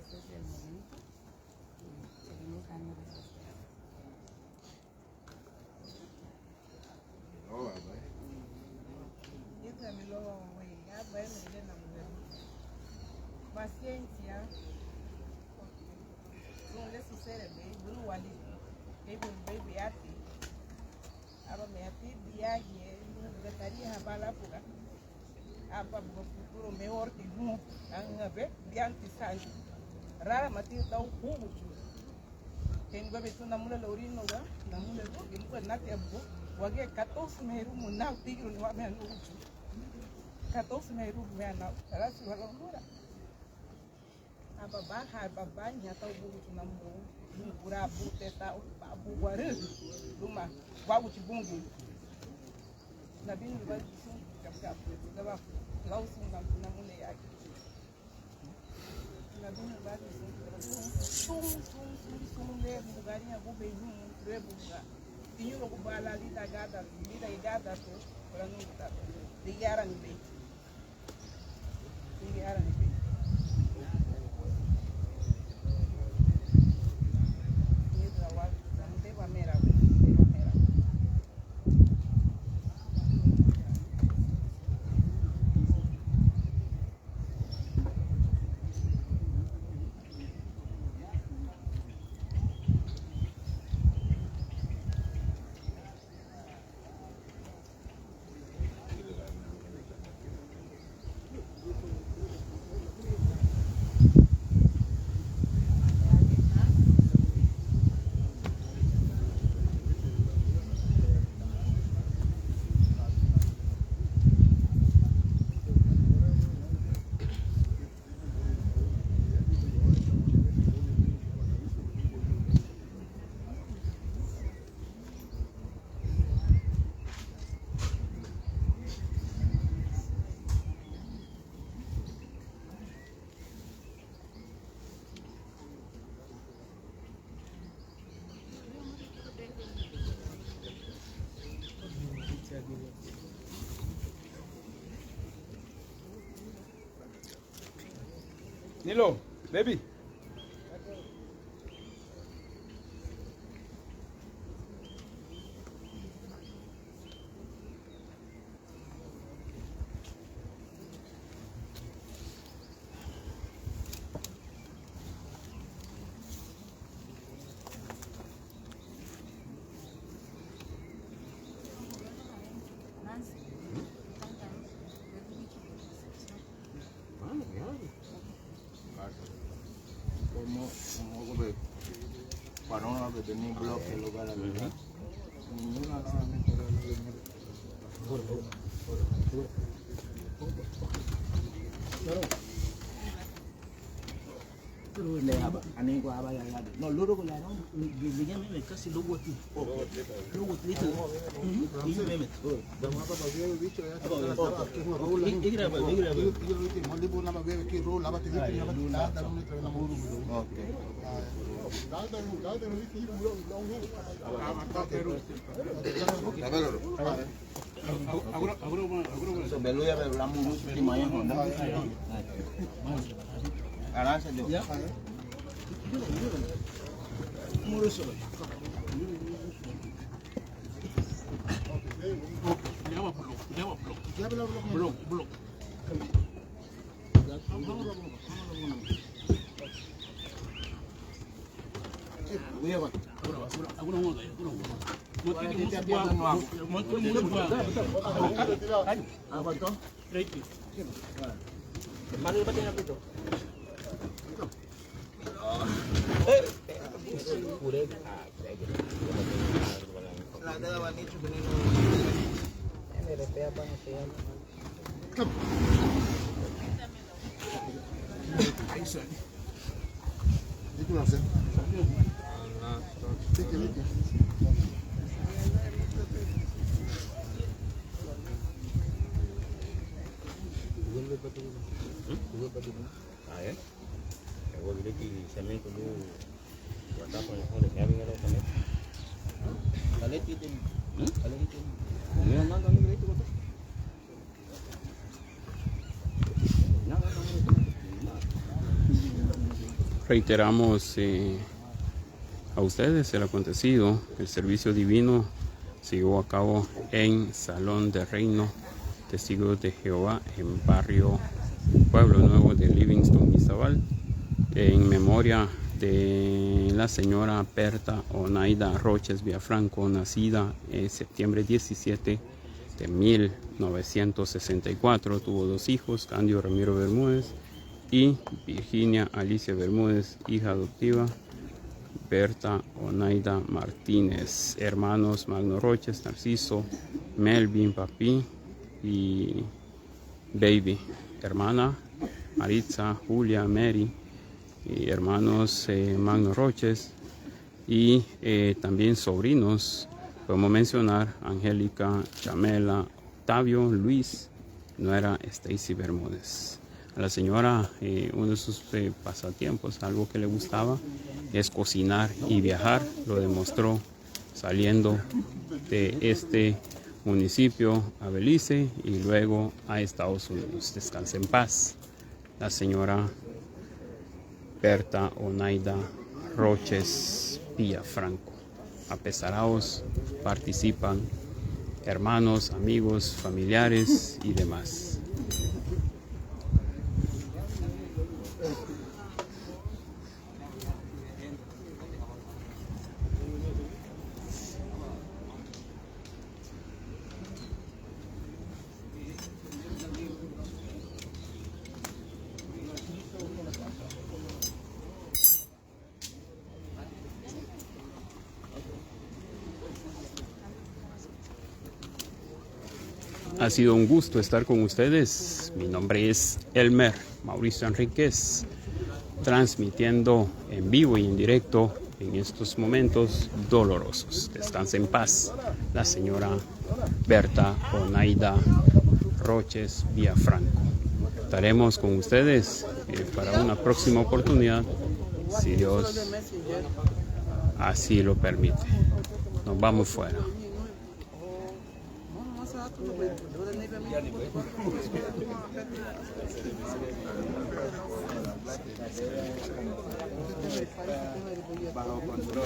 este es el momento y seguimos dando respuesta. Paciencia, no le sucede, bro, wali, baby, ati, aba me ati viaje, no estaría habala pura, aba futuro mejor que no, anga be, diante sal, rara mati tau hubu, tengo bebe tu namula lorino ga, namula go, que nunca nate abu, wage 14 meru munau tigro no me anu, 14 meru me anu, rara si walongura. Babaha babanya tau bulu tunamu bura bute tau babu waru luma babu cibungu nabi ni babu sun kapkap daba lausun namu le yaki nabi ni babu sun le bugarinya bube yum rebuga tinyu ko bala lida gada to oranu ta digara ni be Nilo, baby. Tenía bloque en lugar de ninguna anh qua ba là nó lúa đó là nó vì cái mấy cái xí lúa thì lúa tí từ tí mấy mệt đó mà bao nhiêu biết rồi á cái là bao nhiêu mà đi buôn làm về cái rô làm cái gì thì làm đá đá nó chơi làm bùrù ok đá nó đi bùrù long luôn so belu ya belam bulu seperti maya honda arah saja murus belum apa itu? Mari baca apa itu? Ada wanita sebenarnya. Ini repea apa sih? Itu langsung. Ah ya? Kalau bila di sana itu dulu, buat apa yang ada kami kalau kami? Kalau itu, kalau itu, memang kami begitu betul. Jangan kami itu. Reiteramos a ustedes el acontecido. El servicio divino se llevó a cabo en Salón de Reino Testigos de Jehová en barrio Pueblo Nuevo de Livingston, Izabal, en memoria de la señora Berta Onaida Roches Villafranco, nacida en septiembre 17 de 1964. Tuvo 2 hijos, Candio Ramiro Bermúdez y Virginia Alicia Bermúdez, hija adoptiva Berta Onaida Martínez. Hermanos Magno Roches, Narciso, Melvin, Papi y Baby. Hermana Maritza, Julia, Mary. Y hermanos Magno Roches y también sobrinos, podemos mencionar Angélica, Chamela, Octavio, Luis, nuera Stacy Bermúdez. A la señora, uno de sus pasatiempos, algo que le gustaba, es cocinar y viajar. Lo demostró saliendo de este municipio a Belice y luego a Estados Unidos. Descanse en paz la señora Berta Onaida Roches Villafranco. Apesaraos participan hermanos, amigos, familiares y demás. Ha sido un gusto estar con ustedes. Mi nombre es Elmer Mauricio Enríquez, transmitiendo en vivo y en directo en estos momentos dolorosos. Descanse en paz la señora Berta Onaida Roches Villafranco. Estaremos con ustedes para una próxima oportunidad, si Dios así lo permite. Nos vamos fuera. Bajo control.